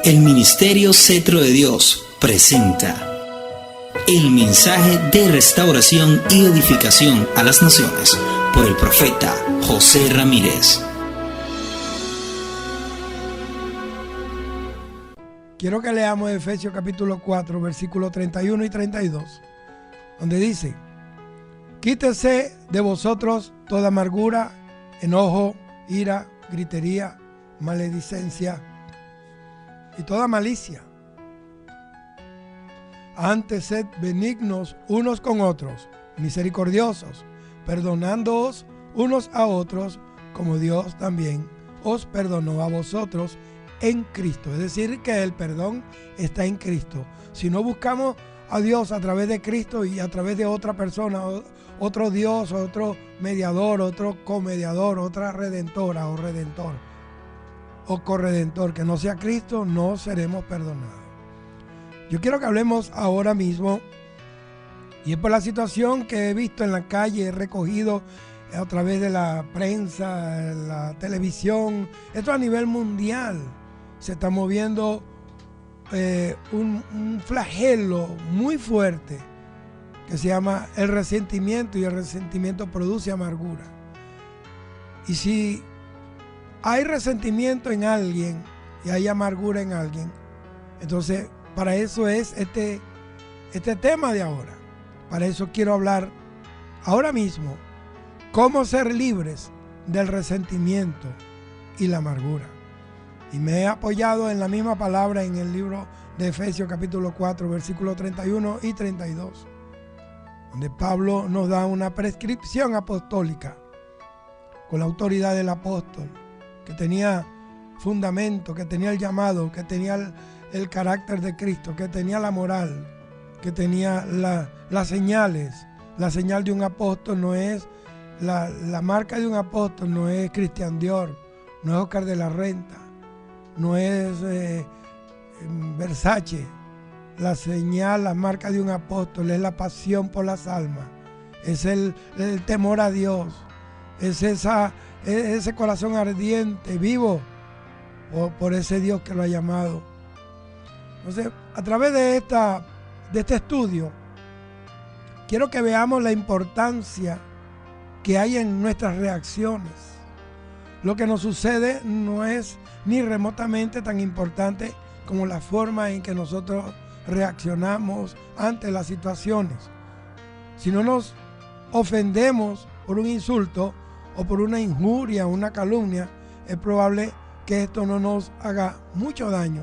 El Ministerio Cetro de Dios presenta el mensaje de restauración y edificación a las naciones por el profeta José Ramírez. Quiero que leamos Efesios capítulo 4, versículos 31 y 32, donde dice: quítese de vosotros toda amargura, enojo, ira, gritería, maledicencia y toda malicia. Antes sed benignos unos con otros, misericordiosos, perdonándoos unos a otros, como Dios también os perdonó a vosotros en Cristo. Es decir, que el perdón está en Cristo. Si no buscamos a Dios a través de Cristo y a través de otra persona, otro Dios, otro mediador, otro comediador, otra redentora o redentor o corredentor que no sea Cristo, no seremos perdonados. Yo quiero que hablemos ahora mismo, y es por la situación que he visto en la calle, he recogido a través de la prensa, la televisión. Esto a nivel mundial se está moviendo un flagelo muy fuerte que se llama el resentimiento, y el resentimiento produce amargura. Y si hay resentimiento en alguien y hay amargura en alguien, entonces para eso es este tema de ahora. Para eso quiero hablar ahora mismo cómo ser libres del resentimiento y la amargura. Y me he apoyado en la misma palabra en el libro de Efesios capítulo 4, versículos 31 y 32, donde Pablo nos da una prescripción apostólica con la autoridad del apóstol, que tenía fundamento, que tenía el llamado, que tenía el carácter de Cristo, que tenía la moral, que tenía las señales. La señal de un apóstol no es, la marca de un apóstol no es Christian Dior, no es Oscar de la Renta, no es Versace. La señal, la marca de un apóstol es la pasión por las almas, es el temor a Dios, es ese corazón ardiente, vivo por ese Dios que lo ha llamado. Entonces, a través de este estudio, quiero que veamos la importancia que hay en nuestras reacciones. Lo que nos sucede no es ni remotamente tan importante como la forma en que nosotros reaccionamos ante las situaciones. Si no nos ofendemos por un insulto o por una injuria o una calumnia, es probable que esto no nos haga mucho daño.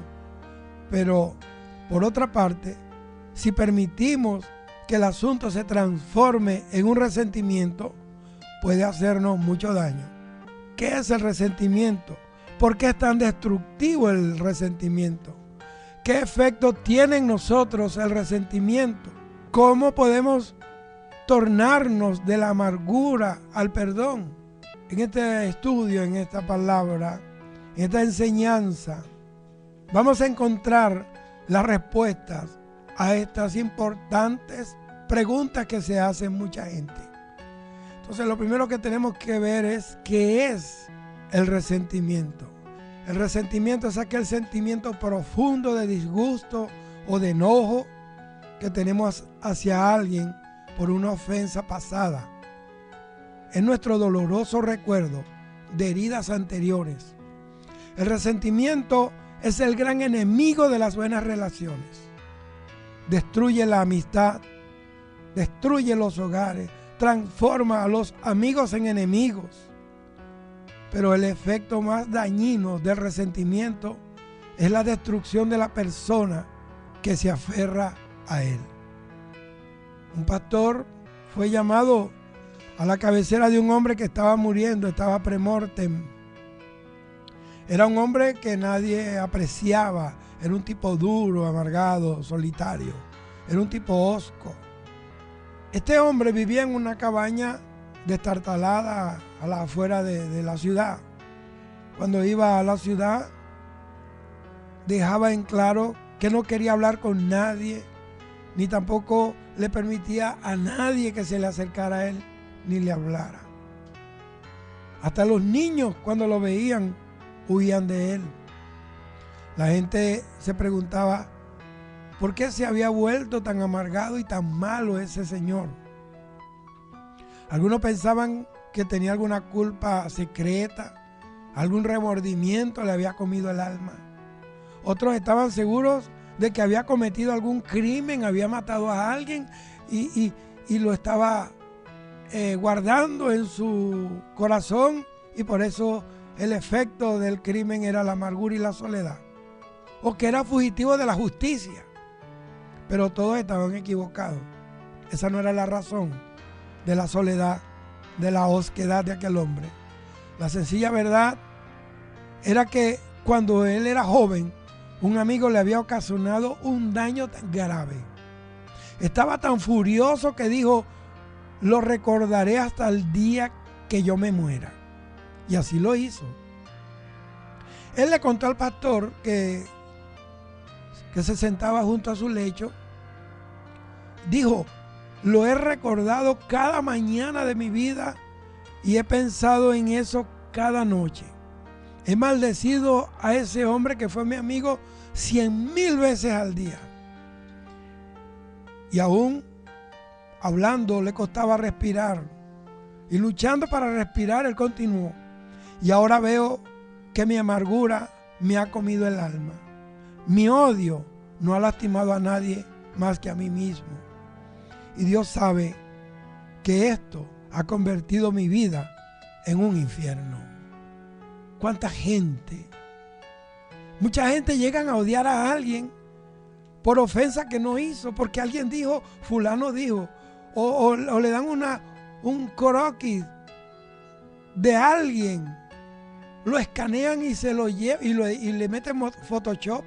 Pero, por otra parte, si permitimos que el asunto se transforme en un resentimiento, puede hacernos mucho daño. ¿Qué es el resentimiento? ¿Por qué es tan destructivo el resentimiento? ¿Qué efecto tiene en nosotros el resentimiento? ¿Cómo podemos tornarnos de la amargura al perdón? En este estudio, en esta palabra, en esta enseñanza, vamos a encontrar las respuestas a estas importantes preguntas que se hacen mucha gente. Entonces, lo primero que tenemos que ver es qué es el resentimiento. El resentimiento es aquel sentimiento profundo de disgusto o de enojo que tenemos hacia alguien por una ofensa pasada. Es nuestro doloroso recuerdo de heridas anteriores. El resentimiento es el gran enemigo de las buenas relaciones. Destruye la amistad, destruye los hogares, transforma a los amigos en enemigos. Pero el efecto más dañino del resentimiento es la destrucción de la persona que se aferra a él. Un pastor fue llamado a la cabecera de un hombre que estaba muriendo, estaba premortem. Era un hombre que nadie apreciaba, era un tipo duro, amargado, solitario, era un tipo hosco. Este hombre vivía en una cabaña destartalada a la afuera de la ciudad. Cuando iba a la ciudad, dejaba en claro que no quería hablar con nadie, ni tampoco le permitía a nadie que se le acercara a él, ni le hablara. Hasta los niños, cuando lo veían, huían de él. La gente se preguntaba por qué se había vuelto tan amargado y tan malo ese señor. Algunos pensaban que tenía alguna culpa secreta, algún remordimiento le había comido el alma. Otros estaban seguros de que había cometido algún crimen, había matado a alguien y lo estaba guardando en su corazón, y por eso el efecto del crimen era la amargura y la soledad, o que era fugitivo de la justicia. Pero todos estaban equivocados. Esa no era la razón de la soledad, de la osquedad de aquel hombre. La sencilla verdad era que cuando él era joven, un amigo le había ocasionado un daño tan grave. Estaba tan furioso que dijo: lo recordaré hasta el día que yo me muera. Y así lo hizo. Él le contó al pastor que se sentaba junto a su lecho. Dijo: lo he recordado cada mañana de mi vida y he pensado en eso cada noche. He maldecido a ese hombre que fue mi amigo 100,000 veces al día. Y aún hablando le costaba respirar. Y luchando para respirar, él continuó: y ahora veo que mi amargura me ha comido el alma. Mi odio no ha lastimado a nadie más que a mí mismo. Y Dios sabe que esto ha convertido mi vida en un infierno. ¿Cuánta gente? Mucha gente llegan a odiar a alguien por ofensa que no hizo, porque alguien dijo, fulano dijo, o le dan un croquis de alguien, lo escanean y se lo llevan y le meten Photoshop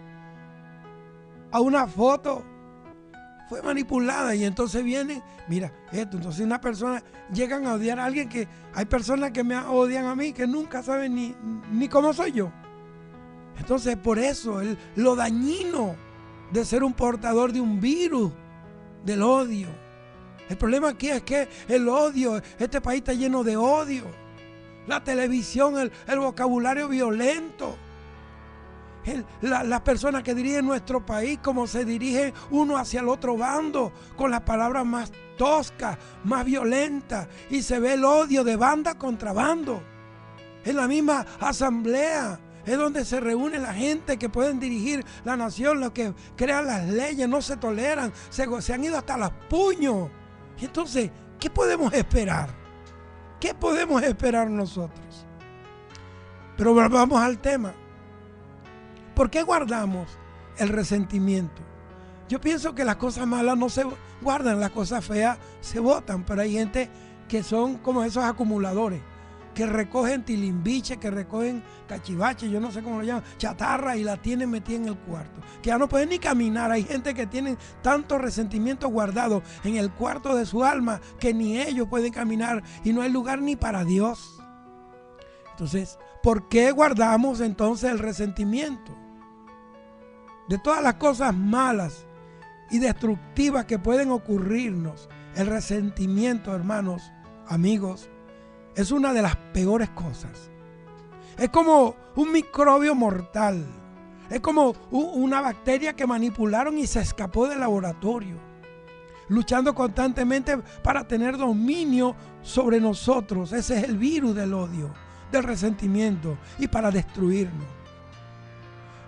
a una foto. Fue manipulada y entonces vienen, mira esto, entonces una persona, llegan a odiar a alguien, que hay personas que me odian a mí que nunca saben ni cómo soy yo. Entonces por eso lo dañino de ser un portador de un virus del odio. El problema aquí es que el odio, este país está lleno de odio. La televisión, el vocabulario violento. Las personas que dirigen nuestro país, como se dirige uno hacia el otro bando, con las palabras más toscas, más violentas, y se ve el odio de banda contra bando. En la misma asamblea es donde se reúne la gente que pueden dirigir la nación, los que crean las leyes, no se toleran, se han ido hasta los puños. Y entonces, ¿qué podemos esperar? ¿Qué podemos esperar nosotros? Pero volvamos al tema. ¿Por qué guardamos el resentimiento? Yo pienso que las cosas malas no se guardan, las cosas feas se botan, pero hay gente que son como esos acumuladores, que recogen tilimbiche, que recogen cachivache, yo no sé cómo lo llaman, chatarra, y la tienen metida en el cuarto, que ya no pueden ni caminar. Hay gente que tienen tanto resentimiento guardado en el cuarto de su alma que ni ellos pueden caminar y no hay lugar ni para Dios. Entonces, ¿por qué guardamos entonces el resentimiento? De todas las cosas malas y destructivas que pueden ocurrirnos, el resentimiento, hermanos, amigos, es una de las peores cosas. Es como un microbio mortal. Es como una bacteria que manipularon y se escapó del laboratorio, luchando constantemente para tener dominio sobre nosotros. Ese es el virus del odio, del resentimiento, y para destruirnos.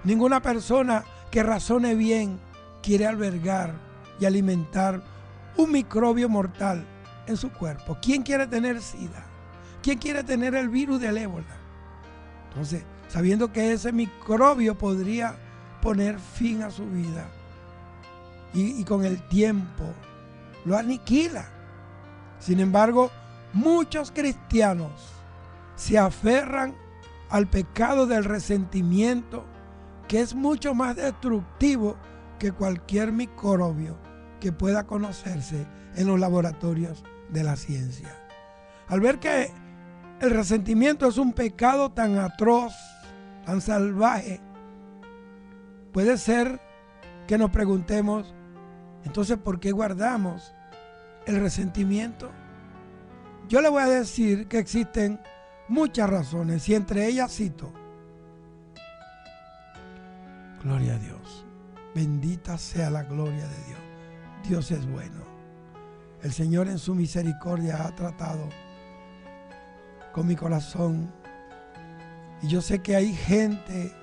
Ninguna persona que razone bien quiere albergar y alimentar un microbio mortal en su cuerpo. ¿Quién quiere tener SIDA? ¿Quién quiere tener el virus del ébola? Entonces, sabiendo que ese microbio podría poner fin a su vida y con el tiempo lo aniquila. Sin embargo, muchos cristianos se aferran al pecado del resentimiento, que es mucho más destructivo que cualquier microbio que pueda conocerse en los laboratorios de la ciencia. Al ver que el resentimiento es un pecado tan atroz, tan salvaje, puede ser que nos preguntemos, entonces, ¿por qué guardamos el resentimiento? Yo le voy a decir que existen muchas razones, y entre ellas cito: Gloria a Dios. Bendita sea la gloria de Dios. Dios es bueno. El Señor en su misericordia ha tratado con mi corazón. Y yo sé que hay gente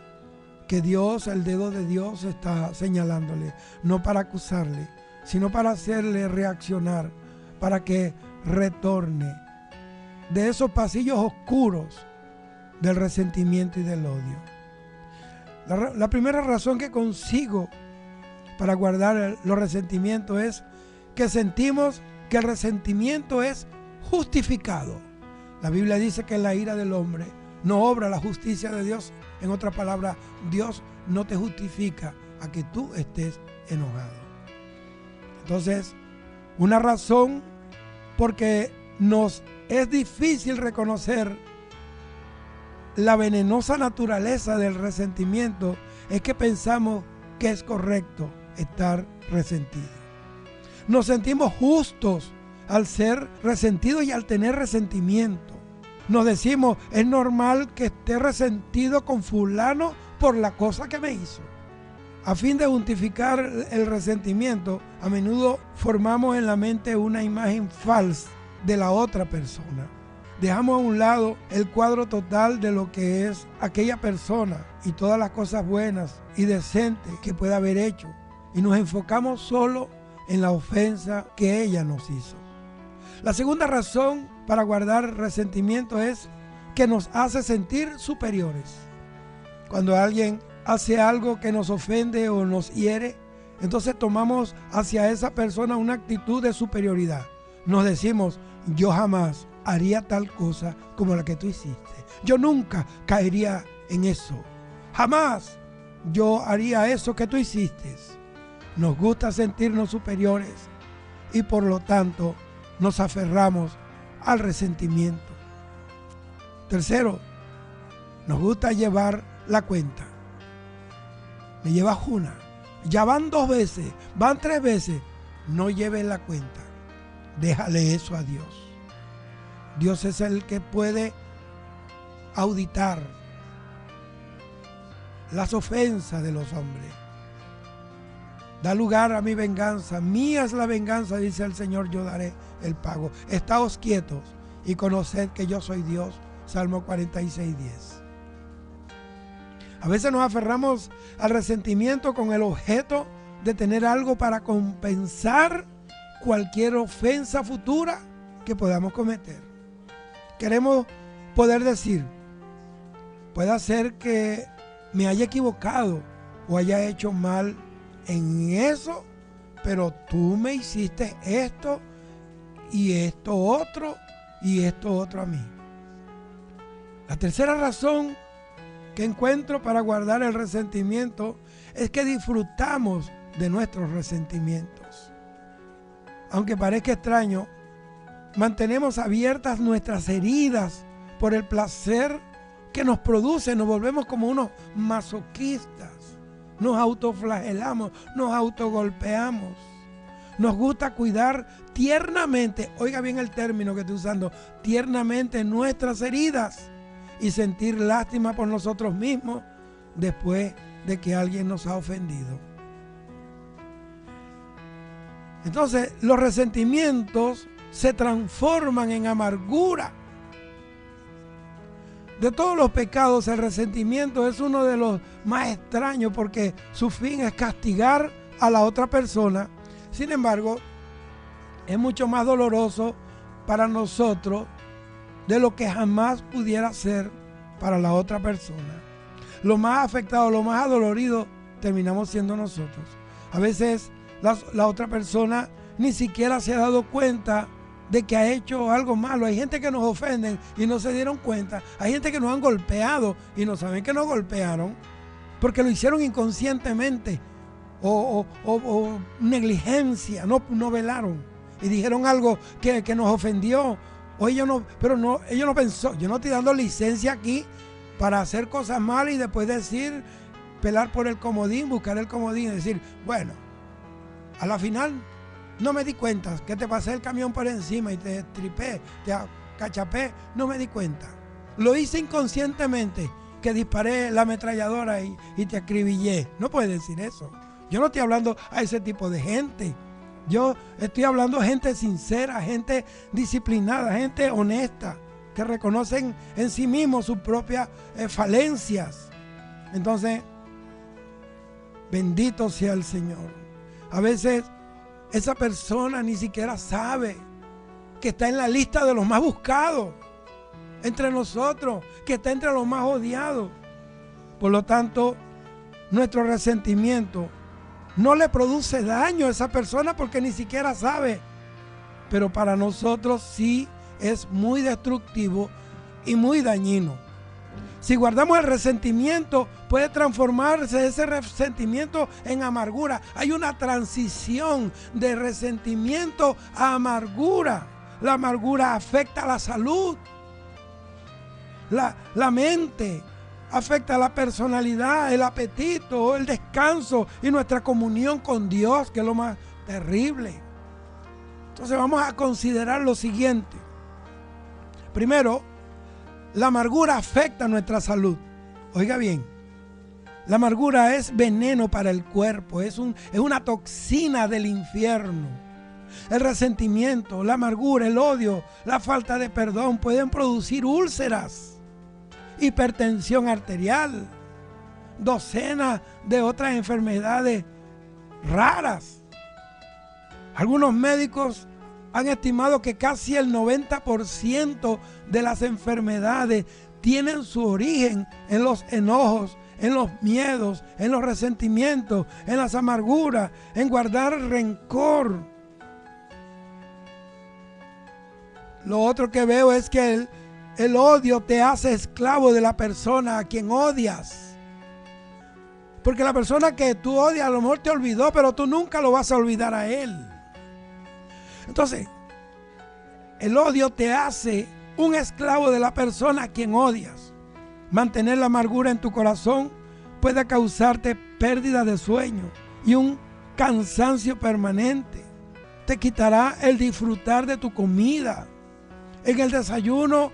que Dios, el dedo de Dios está señalándole, no para acusarle, sino para hacerle reaccionar, para que retorne de esos pasillos oscuros del resentimiento y del odio. La primera razón que consigo para guardar los resentimientos es que sentimos que el resentimiento es justificado. La Biblia dice que la ira del hombre no obra la justicia de Dios. En otras palabras, Dios no te justifica a que tú estés enojado. Entonces, una razón porque nos es difícil reconocer la venenosa naturaleza del resentimiento es que pensamos que es correcto estar resentido. Nos sentimos justos al ser resentidos y al tener resentimiento. Nos decimos, es normal que esté resentido con fulano por la cosa que me hizo. A fin de justificar el resentimiento, a menudo formamos en la mente una imagen falsa de la otra persona. Dejamos a un lado el cuadro total de lo que es aquella persona y todas las cosas buenas y decentes que pueda haber hecho, y nos enfocamos solo en la ofensa que ella nos hizo. La segunda razón para guardar resentimiento es que nos hace sentir superiores. Cuando alguien hace algo que nos ofende o nos hiere, entonces tomamos hacia esa persona una actitud de superioridad. Nos decimos, yo jamás haría tal cosa como la que tú hiciste. Yo nunca caería en eso. Jamás yo haría eso que tú hiciste. Nos gusta sentirnos superiores y por lo tanto nos aferramos al resentimiento. Tercero, nos gusta llevar la cuenta. Me llevas una, ya van 2 veces, van 3 veces, no lleves la cuenta. Déjale eso a Dios. Dios es el que puede auditar las ofensas de los hombres. Da lugar a mi venganza, mía es la venganza, dice el Señor, yo daré el pago. Estáos quietos y conoced que yo soy Dios. Salmo 46:10. A veces nos aferramos al resentimiento con el objeto de tener algo para compensar cualquier ofensa futura que podamos cometer. Queremos poder decir, puede ser que me haya equivocado o haya hecho mal en eso, pero tú me hiciste esto y esto otro y esto otro a mí. La tercera razón que encuentro para guardar el resentimiento es que disfrutamos de nuestros resentimientos. Aunque parezca extraño, mantenemos abiertas nuestras heridas por el placer que nos produce. Nos volvemos como unos masoquistas. Nos autoflagelamos, nos autogolpeamos. Nos gusta cuidar tiernamente, oiga bien el término que estoy usando, tiernamente nuestras heridas y sentir lástima por nosotros mismos después de que alguien nos ha ofendido. Entonces, los resentimientos se transforman en amargura. De todos los pecados, el resentimiento es uno de los más extraños porque su fin es castigar a la otra persona. Sin embargo, es mucho más doloroso para nosotros de lo que jamás pudiera ser para la otra persona. Lo más afectado, lo más adolorido, terminamos siendo nosotros. A veces la otra persona ni siquiera se ha dado cuenta de que ha hecho algo malo. Hay gente que nos ofenden y no se dieron cuenta. Hay gente que nos han golpeado y no saben que nos golpearon porque lo hicieron inconscientemente o negligencia, no velaron y dijeron algo que nos ofendió. O ellos no pensó. Yo no estoy dando licencia aquí para hacer cosas malas y después decir, pelar por el comodín, buscar el comodín y decir, bueno, a la final no me di cuenta que te pasé el camión por encima y te tripé, te acachapé, no me di cuenta. Lo hice inconscientemente. que disparé la ametralladora y te acribillé. No puedes decir eso. Yo no estoy hablando a ese tipo de gente. Yo estoy hablando de gente sincera, gente disciplinada, gente honesta, que reconocen en sí mismos sus propias falencias. Entonces, bendito sea el Señor. A veces esa persona ni siquiera sabe que está en la lista de los más buscados entre nosotros, que está entre los más odiados. Por lo tanto, nuestro resentimiento no le produce daño a esa persona porque ni siquiera sabe. Pero para nosotros sí es muy destructivo y muy dañino. Si guardamos el resentimiento, puede transformarse ese resentimiento en amargura. Hay una transición de resentimiento a amargura. La amargura afecta a la salud, la mente, afecta la personalidad, el apetito, el descanso y nuestra comunión con Dios, que es lo más terrible. Entonces vamos a considerar lo siguiente. Primero, la amargura afecta nuestra salud. Oiga bien, la amargura es veneno para el cuerpo, es una toxina del infierno. El resentimiento, la amargura, el odio, la falta de perdón pueden producir úlceras, hipertensión arterial, docenas de otras enfermedades raras. Algunos médicos han estimado que casi el 90% de las enfermedades tienen su origen en los enojos, en los miedos, en los resentimientos, en las amarguras, en guardar rencor. Lo otro que veo es que el odio te hace esclavo de la persona a quien odias. Porque la persona que tú odias a lo mejor te olvidó, pero tú nunca lo vas a olvidar a él. Entonces, el odio te hace un esclavo de la persona a quien odias. Mantener la amargura en tu corazón puede causarte pérdida de sueño y un cansancio permanente. Te quitará el disfrutar de tu comida. En el desayuno,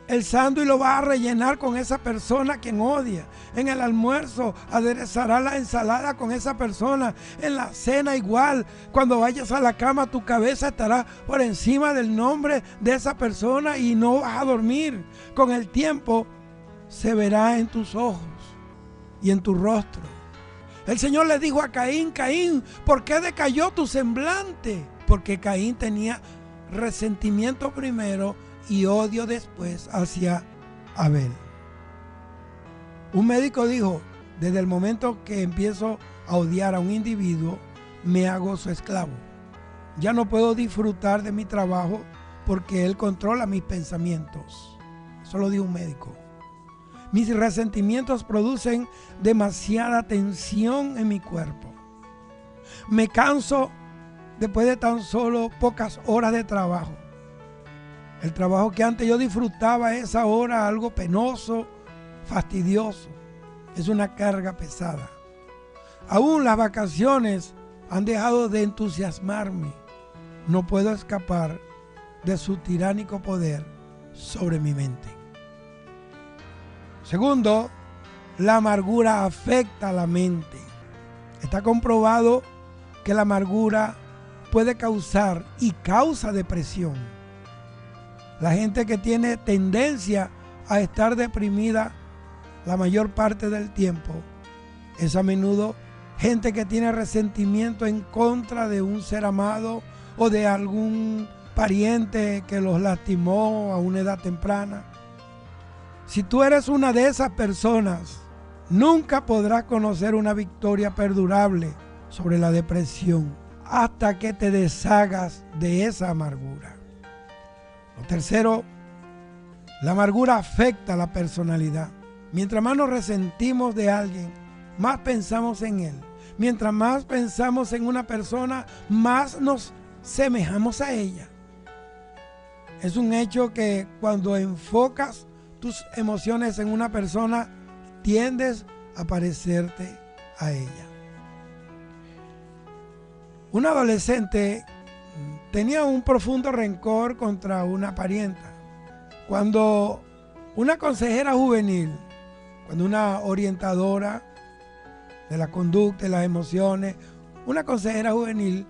el sándwich lo vas a rellenar con esa persona a quien odia. En el almuerzo aderezará la ensalada con esa persona. En la cena igual. Cuando vayas a la cama, tu cabeza estará por encima del nombre de esa persona y no vas a dormir. Con el tiempo se verá en tus ojos y en tu rostro. El Señor le dijo a Caín: Caín, ¿por qué decayó tu semblante? Porque Caín tenía resentimiento primero y odio después hacia Abel. Un médico dijo: desde el momento que empiezo a odiar a un individuo, me hago su esclavo. Ya no puedo disfrutar de mi trabajo porque él controla mis pensamientos. Eso lo dijo un médico. Mis resentimientos producen demasiada tensión en mi cuerpo. Me canso después de tan solo pocas horas de trabajo. El trabajo que antes yo disfrutaba es ahora algo penoso, fastidioso. Es una carga pesada. Aún las vacaciones han dejado de entusiasmarme. No puedo escapar de su tiránico poder sobre mi mente. Segundo, la amargura afecta a la mente. Está comprobado que la amargura puede causar y causa depresión. La gente que tiene tendencia a estar deprimida la mayor parte del tiempo es a menudo gente que tiene resentimiento en contra de un ser amado o de algún pariente que los lastimó a una edad temprana. Si tú eres una de esas personas, nunca podrás conocer una victoria perdurable sobre la depresión hasta que te deshagas de esa amargura. Lo tercero, la amargura afecta a la personalidad. Mientras más nos resentimos de alguien, más pensamos en él. Mientras más pensamos en una persona, más nos semejamos a ella. Es un hecho que cuando enfocas tus emociones en una persona, tiendes a parecerte a ella. Un adolescente tenía un profundo rencor contra una parienta. Cuando una consejera juvenil cuando una orientadora de la conducta y las emociones, una consejera juvenil,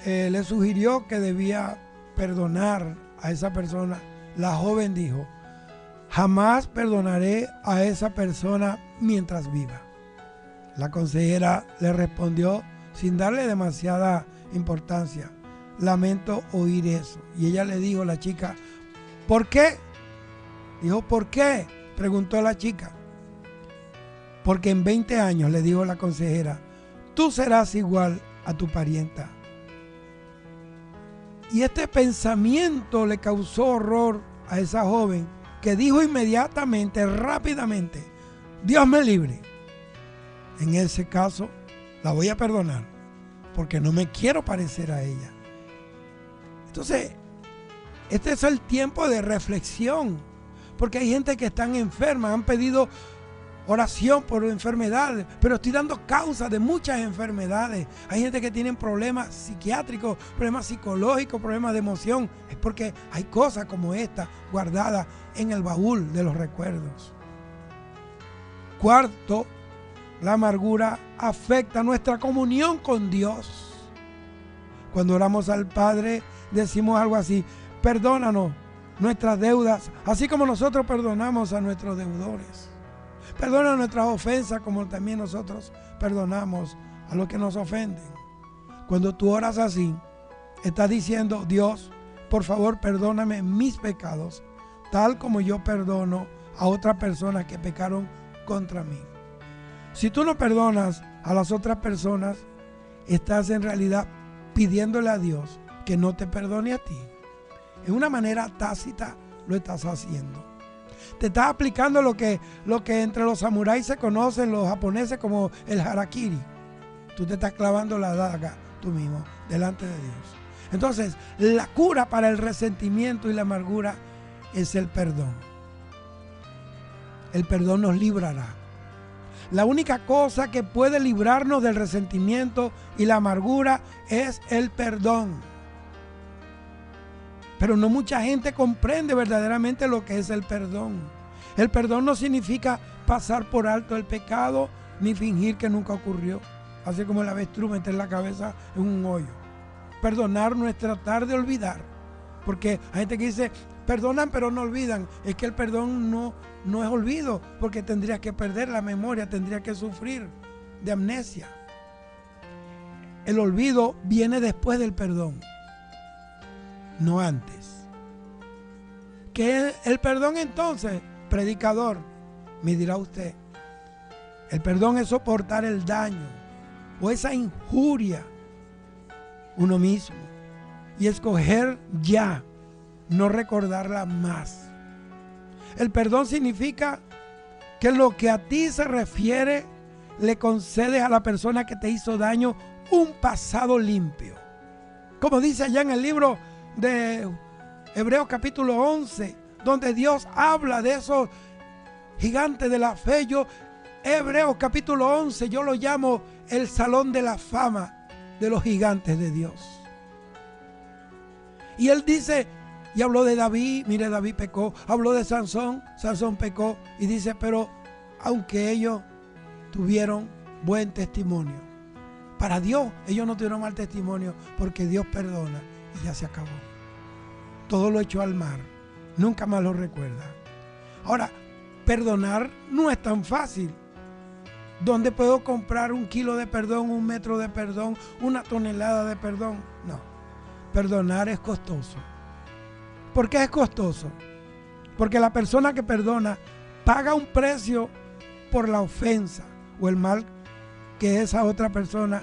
le sugirió que debía perdonar a esa persona, la joven dijo: jamás perdonaré a esa persona mientras viva. La consejera le respondió sin darle demasiada importancia: lamento oír eso. Y ella le dijo a la chica: ¿por qué? Dijo: ¿por qué? Preguntó la chica. Porque en 20 años, le dijo la consejera, tú serás igual a tu parienta. Y este pensamiento le causó horror a esa joven, que dijo inmediatamente, rápidamente: Dios me libre. En ese caso, la voy a perdonar, porque no me quiero parecer a ella. Entonces, este es el tiempo de reflexión, porque hay gente que están enferma, han pedido oración por enfermedades, pero estoy dando causa de muchas enfermedades. Hay gente que tiene problemas psiquiátricos, problemas psicológicos, problemas de emoción. Es porque hay cosas como esta guardadas en el baúl de los recuerdos. Cuarto, la amargura afecta nuestra comunión con Dios. Cuando oramos al Padre, decimos algo así: perdónanos nuestras deudas, así como nosotros perdonamos a nuestros deudores. Perdona nuestras ofensas, como también nosotros perdonamos a los que nos ofenden. Cuando tú oras así, estás diciendo: Dios, por favor, perdóname mis pecados, tal como yo perdono a otras personas que pecaron contra mí. Si tú no perdonas a las otras personas, estás en realidad pidiéndole a Dios que no te perdone a ti. En una manera tácita lo estás haciendo. Te estás aplicando lo que entre los samuráis se conocen, los japoneses, como el harakiri. Tú te estás clavando la daga tú mismo delante de Dios. Entonces, la cura para el resentimiento y la amargura es el perdón. El perdón nos librará. La única cosa que puede librarnos del resentimiento y la amargura es el perdón. Pero no mucha gente comprende verdaderamente lo que es el perdón. El perdón no significa pasar por alto el pecado ni fingir que nunca ocurrió. Así como el avestruz meter la cabeza en un hoyo. Perdonar no es tratar de olvidar. Porque hay gente que dice: perdonan pero no olvidan. Es que el perdón no es olvido, porque tendrías que perder la memoria, tendrías que sufrir de amnesia. El olvido viene después del perdón, no antes. ¿Qué es el perdón entonces, predicador? Me dirá usted. El perdón es soportar el daño o esa injuria uno mismo y escoger ya no recordarla más. El perdón significa que lo que a ti se refiere le concedes a la persona que te hizo daño un pasado limpio. Como dice allá en el libro de Hebreos capítulo 11, donde Dios habla de esos gigantes de la fe. Hebreos capítulo 11, yo lo llamo el salón de la fama de los gigantes de Dios. Y él dice, y habló de David, mire, David pecó. Habló de Sansón, Sansón pecó. Y dice, pero aunque ellos tuvieron buen testimonio, para Dios ellos no tuvieron mal testimonio, porque Dios perdona y ya se acabó. Todo lo echó al mar, nunca más lo recuerda. Ahora, perdonar no es tan fácil. ¿Dónde puedo comprar 1 kilo de perdón, 1 metro de perdón, 1 tonelada de perdón? No, perdonar es costoso. ¿Por qué es costoso? Porque la persona que perdona paga un precio por la ofensa o el mal que esa otra persona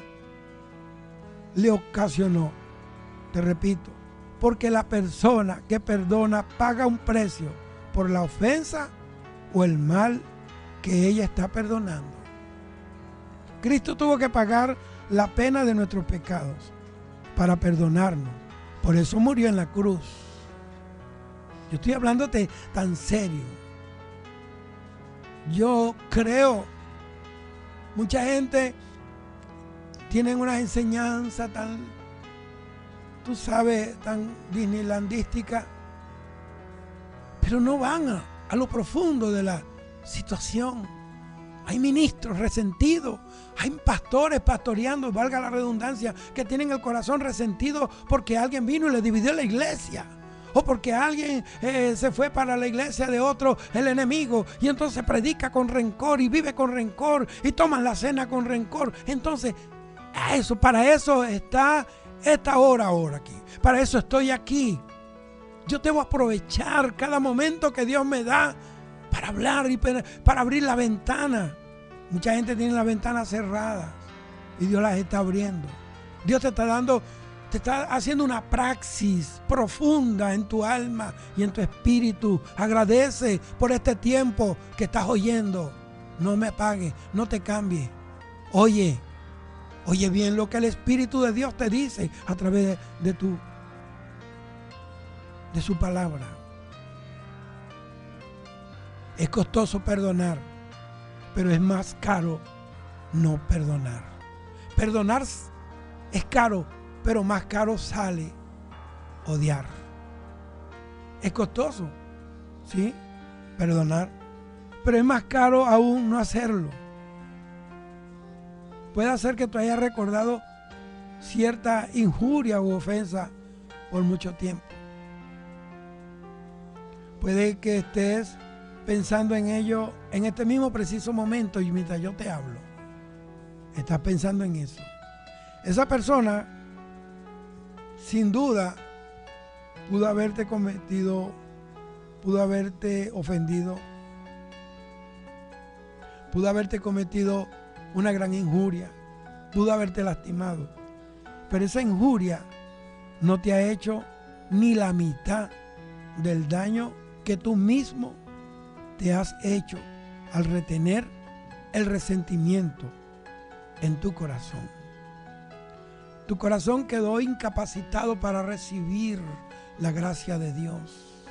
le ocasionó. Te repito, porque la persona que perdona paga un precio por la ofensa o el mal que ella está perdonando. Cristo tuvo que pagar la pena de nuestros pecados para perdonarnos. Por eso murió en la cruz. Yo estoy hablándote tan serio. Yo creo, mucha gente tiene una enseñanza tan, tú sabes, tan disneylandística, pero no van a lo profundo de la situación. Hay ministros resentidos, hay pastores pastoreando, valga la redundancia, que tienen el corazón resentido porque alguien vino y le dividió la iglesia. O porque alguien se fue para la iglesia de otro, el enemigo, y entonces predica con rencor y vive con rencor y toman la cena con rencor. Entonces, para eso está esta hora ahora aquí. Para eso estoy aquí. Yo debo aprovechar cada momento que Dios me da para hablar y para abrir la ventana. Mucha gente tiene las ventanas cerradas y Dios las está abriendo. Dios te está haciendo una praxis profunda en tu alma y en tu espíritu. Agradece por este tiempo que estás oyendo. No me apagues, no te cambies. Oye bien lo que el Espíritu de Dios te dice a través de su palabra. Es costoso perdonar, pero es más caro no perdonar. Perdonar es caro, pero más caro sale odiar. Es costoso, ¿sí? Perdonar, pero es más caro aún no hacerlo. Puede ser que tú hayas recordado cierta injuria u ofensa por mucho tiempo. Puede que estés pensando en ello en este mismo preciso momento y mientras yo te hablo, estás pensando en eso. Esa persona, sin duda, pudo haberte ofendido, pudo haberte cometido una gran injuria, pudo haberte lastimado, pero esa injuria no te ha hecho ni la mitad del daño que tú mismo te has hecho al retener el resentimiento en tu corazón. Tu corazón quedó incapacitado para recibir la gracia de Dios.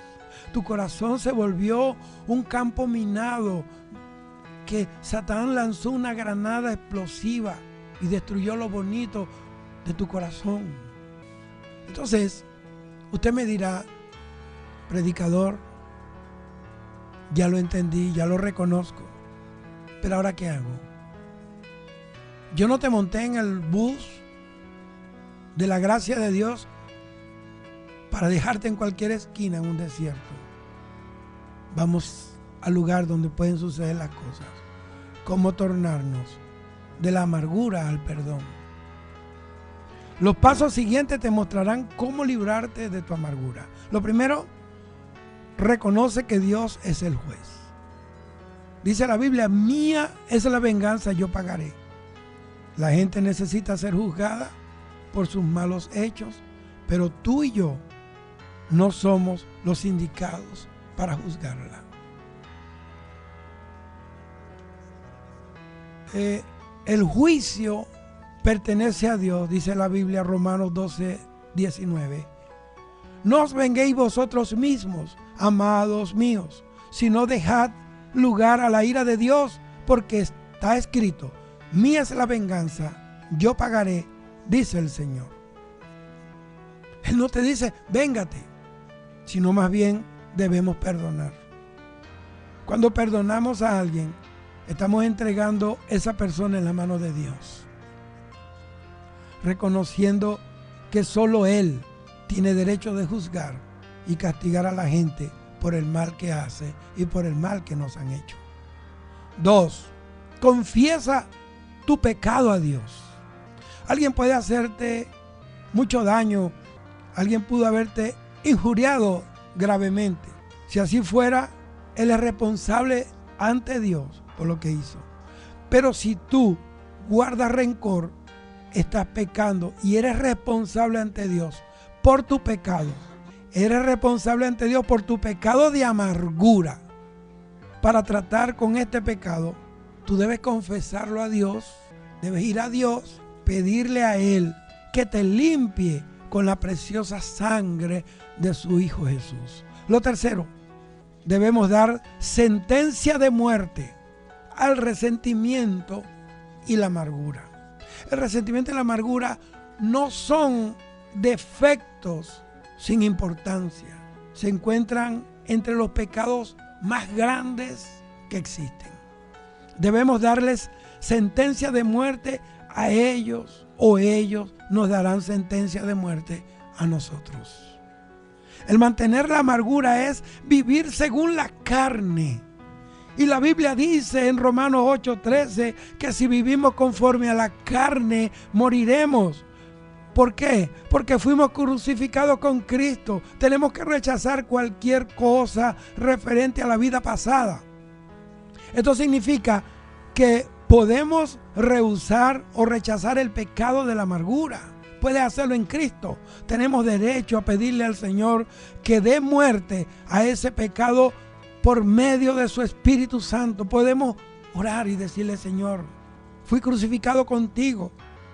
Tu corazón se volvió un campo minado que Satán lanzó una granada explosiva y destruyó lo bonito de tu corazón. Entonces, usted me dirá, predicador, ya lo entendí, ya lo reconozco, pero ¿ahora qué hago? Yo no te monté en el bus de la gracia de Dios para dejarte en cualquier esquina en un desierto. Vamos al lugar donde pueden suceder las cosas. Cómo tornarnos de la amargura al perdón. Los pasos siguientes te mostrarán cómo librarte de tu amargura. Lo primero, reconoce que Dios es el juez. Dice la Biblia, mía es la venganza, yo pagaré. La gente necesita ser juzgada por sus malos hechos, pero tú y yo no somos los indicados para juzgarla. El juicio pertenece a Dios, dice la Biblia, Romanos 12:19. No os venguéis vosotros mismos, amados míos, sino dejad lugar a la ira de Dios, porque está escrito, mía es la venganza, yo pagaré, dice el Señor. Él no te dice, véngate, sino más bien debemos perdonar. Cuando perdonamos a alguien, estamos entregando esa persona en la mano de Dios, reconociendo que solo Él tiene derecho de juzgar y castigar a la gente por el mal que hace y por el mal que nos han hecho. 2. Confiesa tu pecado a Dios. Alguien puede hacerte mucho daño, alguien pudo haberte injuriado gravemente. Si así fuera, Él es responsable ante Dios por lo que hizo. Pero si tú guardas rencor, estás pecando y eres responsable ante Dios por tu pecado. Eres responsable ante Dios por tu pecado de amargura. Para tratar con este pecado, tú debes confesarlo a Dios, debes ir a Dios, pedirle a Él que te limpie con la preciosa sangre de su Hijo Jesús. Lo tercero, debemos dar sentencia de muerte al resentimiento y la amargura. El resentimiento y la amargura no son defectos sin importancia. Se encuentran entre los pecados más grandes que existen. debemos darles sentencia de muerte a ellos, o ellos nos darán sentencia de muerte a nosotros. El mantener la amargura es vivir según la carne. Y la Biblia dice en Romanos 8:13 que si vivimos conforme a la carne, moriremos. ¿Por qué? Porque fuimos crucificados con Cristo. Tenemos que rechazar cualquier cosa referente a la vida pasada. Esto significa que podemos rehusar o rechazar el pecado de la amargura. Puedes hacerlo en Cristo. Tenemos derecho a pedirle al Señor que dé muerte a ese pecado por medio de su Espíritu Santo. Podemos orar y decirle: Señor, fui crucificado contigo.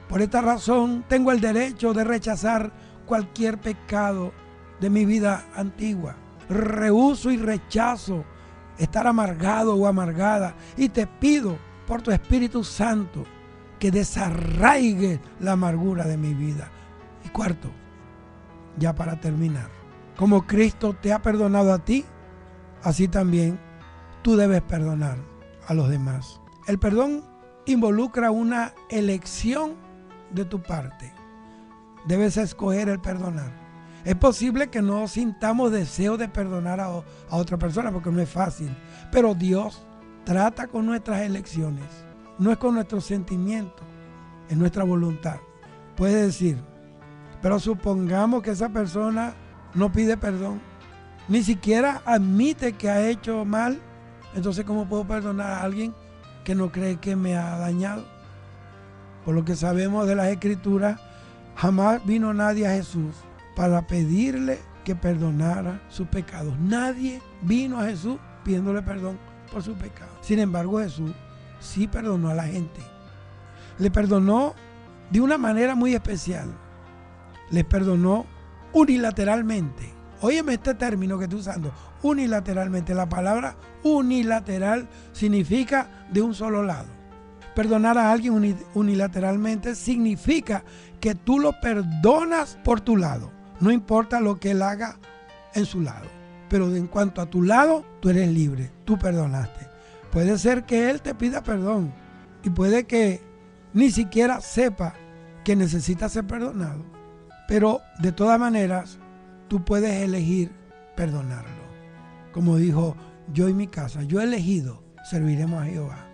Por esta razón tengo el derecho de rechazar cualquier pecado de mi vida antigua. Rehúso y rechazo estar amargado o amargada. Y te pido por tu Espíritu Santo que desarraigue la amargura de mi vida. Y cuarto, ya para terminar, como Cristo te ha perdonado a ti, así también tú debes perdonar a los demás. El perdón involucra una elección de tu parte. Debes escoger el perdonar. Es posible que no sintamos deseo de perdonar a otra persona porque no es fácil, pero Dios trata con nuestras elecciones. No es con nuestros sentimientos, es nuestra voluntad. Puede decir, pero supongamos que esa persona no pide perdón, ni siquiera admite que ha hecho mal. Entonces, ¿cómo puedo perdonar a alguien que no cree que me ha dañado? Por lo que sabemos de las Escrituras, jamás vino nadie a Jesús para pedirle que perdonara sus pecados. Nadie vino a Jesús pidiéndole perdón por sus pecados. Sin embargo, Jesús sí perdonó a la gente. Le perdonó de una manera muy especial. Les perdonó unilateralmente. Óyeme este término que estoy usando, unilateralmente. La palabra unilateral significa de un solo lado. Perdonar a alguien unilateralmente significa que tú lo perdonas por tu lado. No importa lo que él haga en su lado. Pero en cuanto a tu lado, tú eres libre. Tú perdonaste. Puede ser que él te pida perdón y puede que ni siquiera sepa que necesita ser perdonado. Pero de todas maneras, tú puedes elegir perdonarlo. Como dijo, yo y mi casa, yo he elegido, serviremos a Jehová.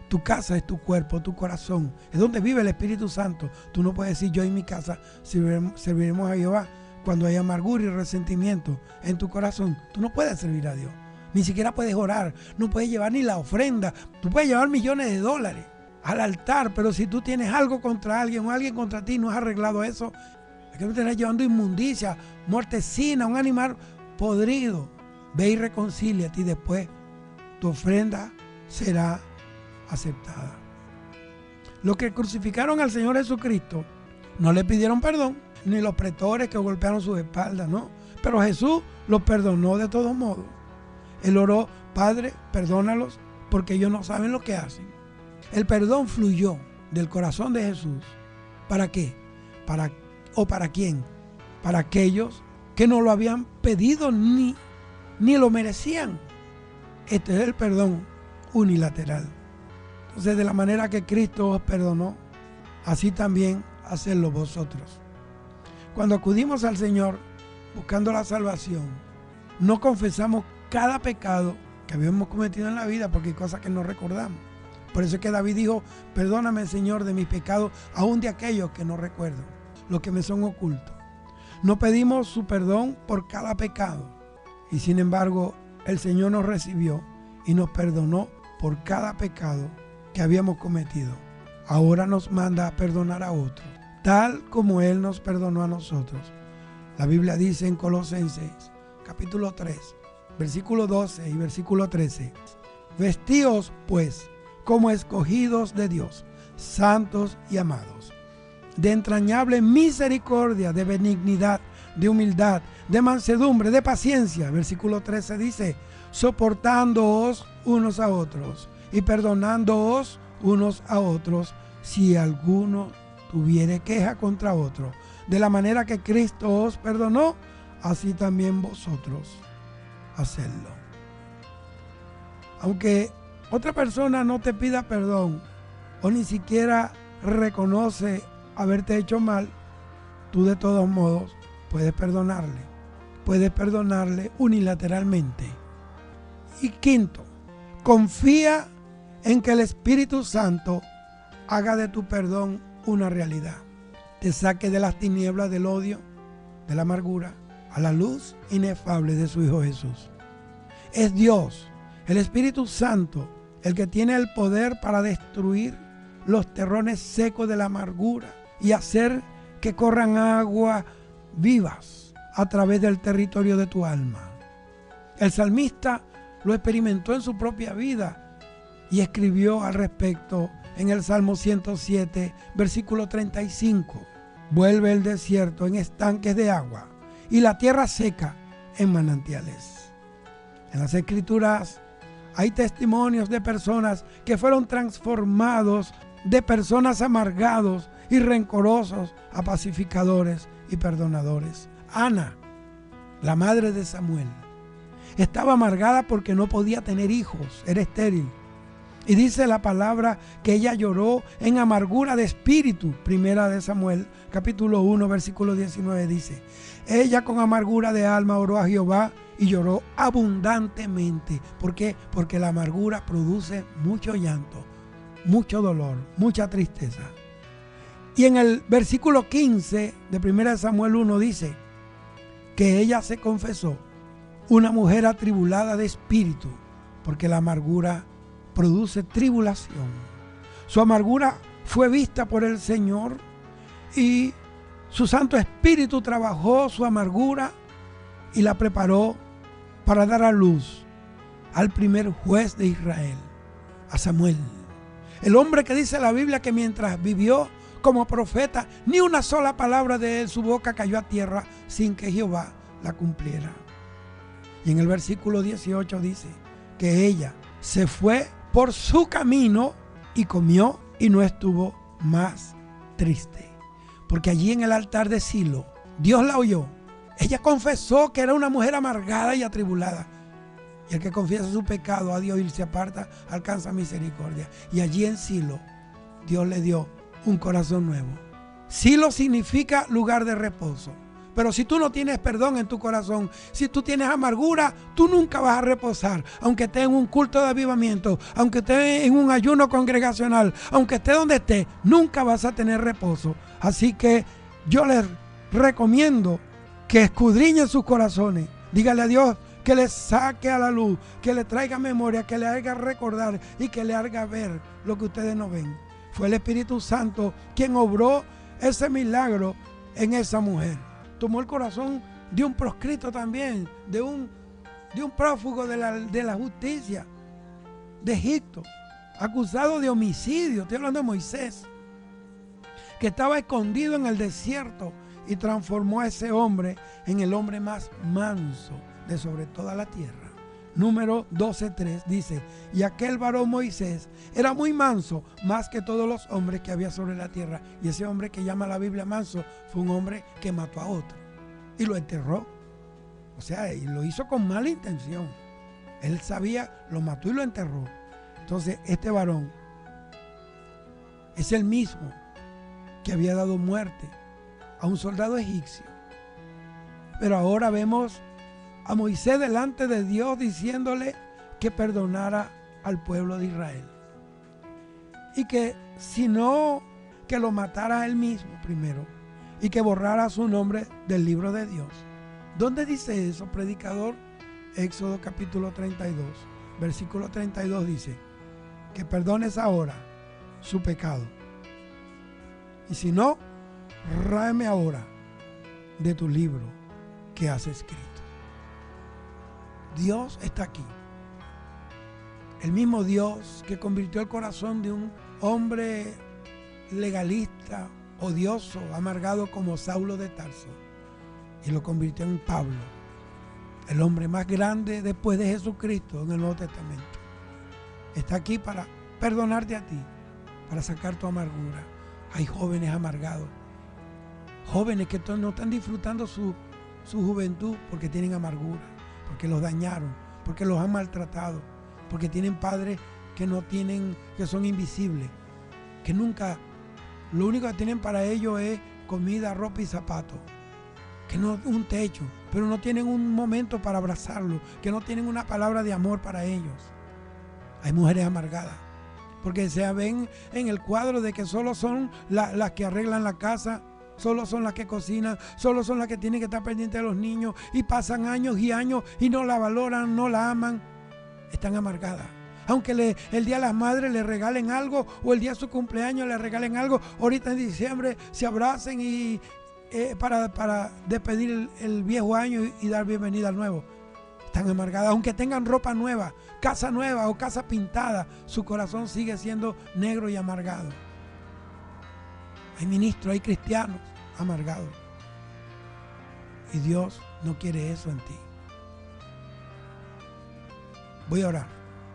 Tu casa es tu cuerpo, tu corazón, es donde vive el Espíritu Santo. Tú no puedes decir, yo y mi casa serviremos a Jehová. Cuando hay amargura y resentimiento en tu corazón, tú no puedes servir a Dios. Ni siquiera puedes orar, no puedes llevar ni la ofrenda. Tú puedes llevar millones de dólares al altar, pero si tú tienes algo contra alguien o alguien contra ti, no has arreglado eso, es que no te estás llevando inmundicia, muertecina, un animal podrido. Ve y reconcíliate y después tu ofrenda será aceptada. Los que crucificaron al Señor Jesucristo no le pidieron perdón, ni los pretores que golpearon sus espaldas, no. Pero Jesús los perdonó de todos modos. Él oró, Padre, perdónalos porque ellos no saben lo que hacen. El perdón fluyó del corazón de Jesús. ¿Para qué? ¿Para quién? Para aquellos que no lo habían pedido ni lo merecían. Este es el perdón unilateral. Entonces, de la manera que Cristo os perdonó, así también hacedlo vosotros. Cuando acudimos al Señor buscando la salvación, no confesamos cada pecado que habíamos cometido en la vida porque hay cosas que no recordamos. Por eso es que David dijo, perdóname, Señor, de mis pecados, aún de aquellos que no recuerdo, los que me son ocultos. No pedimos su perdón por cada pecado. Y sin embargo, el Señor nos recibió y nos perdonó por cada pecado que habíamos cometido. Ahora nos manda a perdonar a otros, tal como Él nos perdonó a nosotros. La Biblia dice en Colosenses, capítulo 3, versículo 12 y versículo 13. Vestíos, pues, como escogidos de Dios, santos y amados, de entrañable misericordia, de benignidad, de humildad, de mansedumbre, de paciencia. Versículo 13 dice, soportándoos unos a otros y perdonándoos unos a otros si alguno tuviere queja contra otro. De la manera que Cristo os perdonó, así también vosotros hacedlo. Aunque otra persona no te pida perdón o ni siquiera reconoce haberte hecho mal, tú de todos modos puedes perdonarle. Puedes perdonarle unilateralmente. Y quinto, confía en que el Espíritu Santo haga de tu perdón una realidad. Te saque de las tinieblas del odio, de la amargura, a la luz inefable de su Hijo Jesús. Es Dios, el Espíritu Santo, el que tiene el poder para destruir los terrones secos de la amargura y hacer que corran aguas vivas a través del territorio de tu alma. El salmista lo experimentó en su propia vida y escribió al respecto en el Salmo 107, versículo 35. Vuelve el desierto en estanques de agua y la tierra seca en manantiales. En las Escrituras hay testimonios de personas que fueron transformados de personas amargados y rencorosos a pacificadores y perdonadores. Ana, la madre de Samuel, estaba amargada porque no podía tener hijos, era estéril. Y dice la palabra que ella lloró en amargura de espíritu. Primera de Samuel, capítulo 1, versículo 19 dice: ella con amargura de alma oró a Jehová y lloró abundantemente. ¿Por qué? Porque la amargura produce mucho llanto, mucho dolor, mucha tristeza. Y en el versículo 15 de 1 Samuel 1 dice que ella se confesó una mujer atribulada de espíritu, porque la amargura produce tribulación. Su amargura fue vista por el Señor y su Santo Espíritu trabajó su amargura y la preparó para dar a luz al primer juez de Israel, a Samuel. El hombre que dice la Biblia que mientras vivió como profeta, ni una sola palabra de él, su boca cayó a tierra sin que Jehová la cumpliera. Y en el versículo 18 dice que ella se fue por su camino y comió y no estuvo más triste. Porque allí en el altar de Silo, Dios la oyó. Ella confesó que era una mujer amargada y atribulada. Y el que confiesa su pecado a Dios y se aparta, alcanza misericordia. Y allí en Silo, Dios le dio un corazón nuevo. Silo significa lugar de reposo. Pero si tú no tienes perdón en tu corazón, si tú tienes amargura, tú nunca vas a reposar. Aunque estés en un culto de avivamiento, aunque estés en un ayuno congregacional, aunque estés donde estés, nunca vas a tener reposo. Así que yo les recomiendo que escudriñen sus corazones. Dígale a Dios que le saque a la luz, que le traiga memoria, que le haga recordar y que le haga ver lo que ustedes no ven. Fue el Espíritu Santo quien obró ese milagro en esa mujer. Tomó el corazón de un proscrito también, de un prófugo de la justicia de Egipto, acusado de homicidio. Estoy hablando de Moisés, que estaba escondido en el desierto y transformó a ese hombre en el hombre más manso de sobre toda la tierra. Número 12:3 dice: y aquel varón Moisés era muy manso, más que todos los hombres que había sobre la tierra. Y ese hombre que llama la Biblia manso fue un hombre que mató a otro y lo enterró. O sea, y lo hizo con mala intención. Él sabía, lo mató y lo enterró. Entonces, este varón es el mismo que había dado muerte a un soldado egipcio. Pero ahora vemos a Moisés delante de Dios diciéndole que perdonara al pueblo de Israel. Y que si no, que lo matara a él mismo primero y que borrara su nombre del libro de Dios. ¿Dónde dice eso, predicador? Éxodo capítulo 32, versículo 32 dice que perdones ahora su pecado. Y si no, ráeme ahora de tu libro que has escrito. Dios está aquí. El mismo Dios que convirtió el corazón de un hombre legalista, odioso, amargado como Saulo de Tarso, y lo convirtió en Pablo, el hombre más grande después de Jesucristo en el Nuevo Testamento. Está aquí para perdonarte a ti, para sacar tu amargura. Hay jóvenes amargados, jóvenes que no están disfrutando su juventud porque tienen amargura, porque los dañaron, porque los han maltratado, porque tienen padres que no tienen, que son invisibles, que nunca, lo único que tienen para ellos es comida, ropa y zapatos, que no un techo, pero no tienen un momento para abrazarlo, que no tienen una palabra de amor para ellos. Hay mujeres amargadas, porque se ven en el cuadro de que solo son las que arreglan la casa, solo son las que cocinan, solo son las que tienen que estar pendientes de los niños, y pasan años y años y no la valoran, no la aman. Están amargadas. Aunque el día de las madres le regalen algo, o el día de su cumpleaños le regalen algo, ahorita en diciembre se abracen y para despedir el viejo año y dar bienvenida al nuevo. Están amargadas. Aunque tengan ropa nueva o casa pintada, su corazón sigue siendo negro y amargado. Hay ministros, hay cristianos amargados. Y Dios no quiere eso en ti. Voy a orar.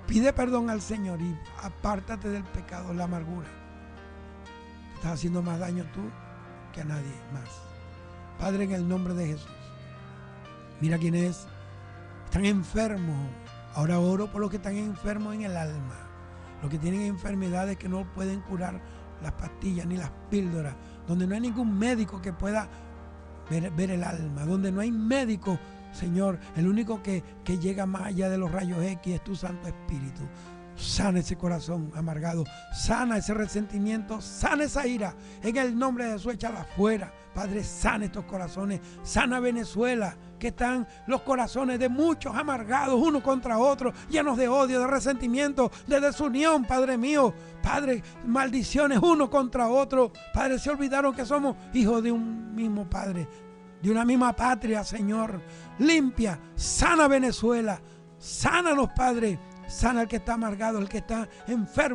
Pide perdón al Señor y apártate del pecado, la amargura. Te estás haciendo más daño tú que a nadie más. Padre, en el nombre de Jesús, mira quienes están enfermos. Ahora oro por los que están enfermos en el alma, los que tienen enfermedades que no pueden curar las pastillas ni las píldoras, donde no hay ningún médico que pueda ver el alma, donde no hay médico, Señor, el único que llega más allá de los rayos X es tu Santo Espíritu. Sana ese corazón amargado, sana ese resentimiento, sana esa ira. En el nombre de Jesús, échala afuera. Padre, sana estos corazones, sana Venezuela, que están los corazones de muchos amargados, uno contra otro, llenos de odio, de resentimiento, de desunión, Padre mío. Padre, maldiciones uno contra otro. Padre, se olvidaron que somos hijos de un mismo Padre, de una misma patria, Señor. Limpia, sana Venezuela, sánanos, Padre. Sana al que está amargado, el que está enfermo.